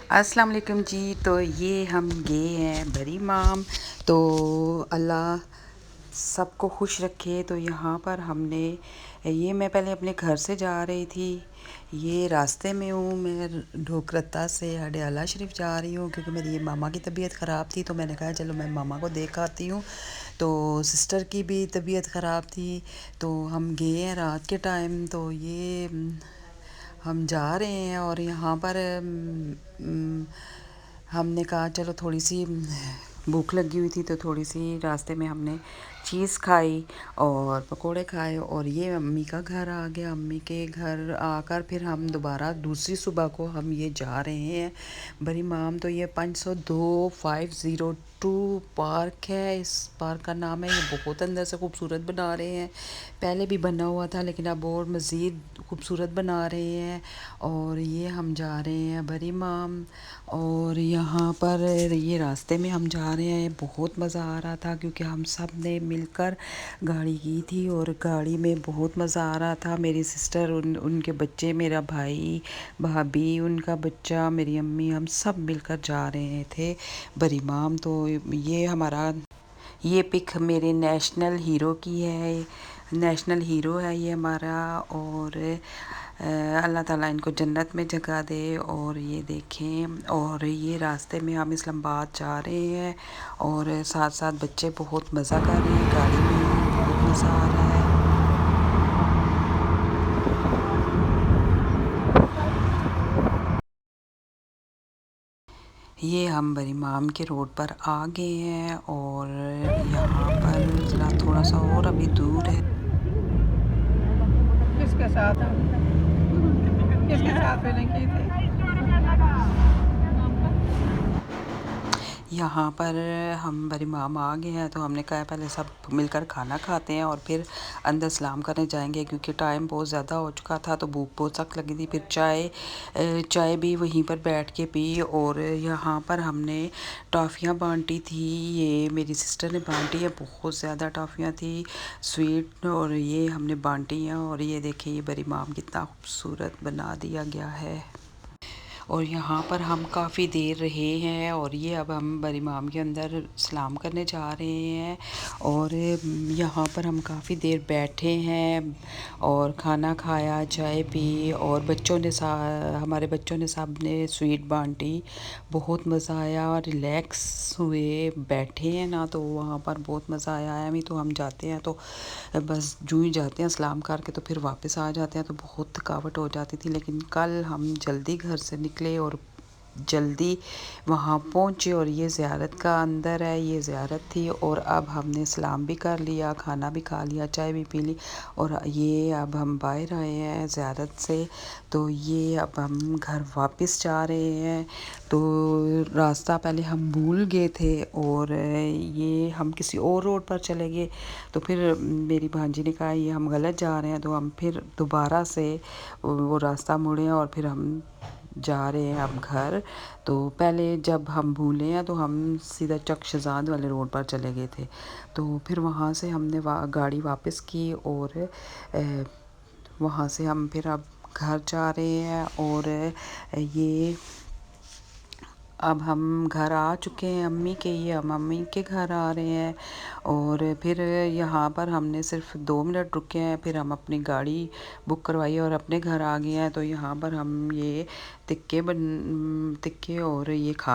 अस्सलाम वालेकुम जी। तो ये हम गए हैं बरी माम। तो अल्लाह सबको खुश रखे। तो यहाँ पर हमने ये मैं पहले अपने घर से जा रही थी। ये रास्ते में हूँ, मैं ढोकरत्ता से अडयाला शरीफ जा रही हूँ क्योंकि मेरी ये मामा की तबीयत ख़राब थी। तो मैंने कहा चलो मैं मामा को देख आती हूँ। तो सिस्टर की भी तबीयत ख़राब थी तो हम गए हैं रात के टाइम। तो ये हम जा रहे हैं और यहाँ पर हमने कहा चलो थोड़ी सी भूख लगी हुई थी तो थोड़ी सी रास्ते में हमने चीज़ खाई और पकोड़े खाए। और ये अम्मी का घर आ गया। अम्मी के घर आकर फिर हम दोबारा दूसरी सुबह को हम ये जा रहे हैं बरी माम। तो ये 502 502 पार्क है। इस पार्क का नाम है। ये बहुत अंदर से खूबसूरत बना रहे हैं। पहले भी बना हुआ था लेकिन अब और मज़ीद खूबसूरत बना रहे हैं। और ये हम जा रहे हैं बरी माम। और यहाँ पर ये रास्ते में हम जा रहे हैं, बहुत मज़ा आ रहा था क्योंकि हम सब ने मिलकर गाड़ी की थी और गाड़ी में बहुत मज़ा आ रहा था। मेरी सिस्टर, उनके बच्चे, मेरा भाई, भाभी, उनका बच्चा, मेरी अम्मी, हम सब मिलकर जा रहे थे बरी माम। तो ये पिक मेरे नेशनल हीरो की है। नेशनल हीरो है ये हमारा। और अल्लाह ताला इनको जन्नत में जगह दे। और ये देखें, और ये रास्ते में हम इस्लामाबाद जा रहे हैं और साथ साथ बच्चे बहुत मज़ा कर रहे हैं गाड़ी में, बहुत मज़ा आ रहा है। ये हम बरी माम के रोड पर आ गए हैं और यहाँ पर ज़रा थोड़ा सा और अभी दूर है। किसके साथ किसके साथ फीलिंग की थी? यहाँ पर हम बरी माम आ गए हैं तो हमने कहा पहले सब मिलकर खाना खाते हैं और फिर अंदर सलाम करने जाएंगे क्योंकि टाइम बहुत ज़्यादा हो चुका था तो भूख बहुत सख्त लगी थी। फिर चाय भी वहीं पर बैठ के पी। और यहाँ पर हमने टॉफ़ियाँ बांटी थी। ये मेरी सिस्टर ने बांटी है, बहुत ज़्यादा टॉफ़ियाँ थी स्वीट, और ये हमने बांटी हैं। और ये देखिए ये बरी माम कितना खूबसूरत बना दिया गया है। और यहाँ पर हम काफ़ी देर रहे हैं और ये अब हम बरी माम के अंदर सलाम करने जा रहे हैं। और यहाँ पर हम काफ़ी देर बैठे हैं और खाना खाया, चाय पी, और हमारे बच्चों ने सब ने स्वीट बांटी। बहुत मज़ा आया और रिलैक्स हुए, बैठे हैं ना तो वहाँ पर बहुत मज़ा आया है। अभी तो हम जाते हैं तो बस यूँ ही जाते हैं सलाम करके तो फिर वापस आ जाते हैं तो बहुत थकावट हो जाती थी। लेकिन कल हम जल्दी घर से निकले और जल्दी वहाँ पहुँचे। और ये ज़ियारत का अंदर है, ये ज़ियारत थी। और अब हमने सलाम भी कर लिया, खाना भी खा लिया, चाय भी पी ली। और ये अब हम बाहर आए हैं ज़ियारत से। तो ये अब हम घर वापस जा रहे हैं। तो रास्ता पहले हम भूल गए थे और ये हम किसी और रोड पर चले गए। तो फिर मेरी भांजी ने कहा ये हम गलत जा रहे हैं। तो हम फिर दोबारा से वो रास्ता मुड़े और फिर हम जा रहे हैं अब घर। तो पहले जब हम भूले हैं तो हम सीधा चक शहजाद वाले रोड पर चले गए थे। तो फिर वहाँ से हमने गाड़ी वापस की और वहाँ से हम फिर अब घर जा रहे हैं। और ये अब हम घर आ चुके हैं अम्मी के, ये हम अम्मी के घर आ रहे हैं। और फिर यहाँ पर हमने सिर्फ 2 मिनट रुके हैं, फिर हम अपनी गाड़ी बुक करवाई और अपने घर आ गए हैं। तो यहाँ पर हम ये टिक्के और ये खा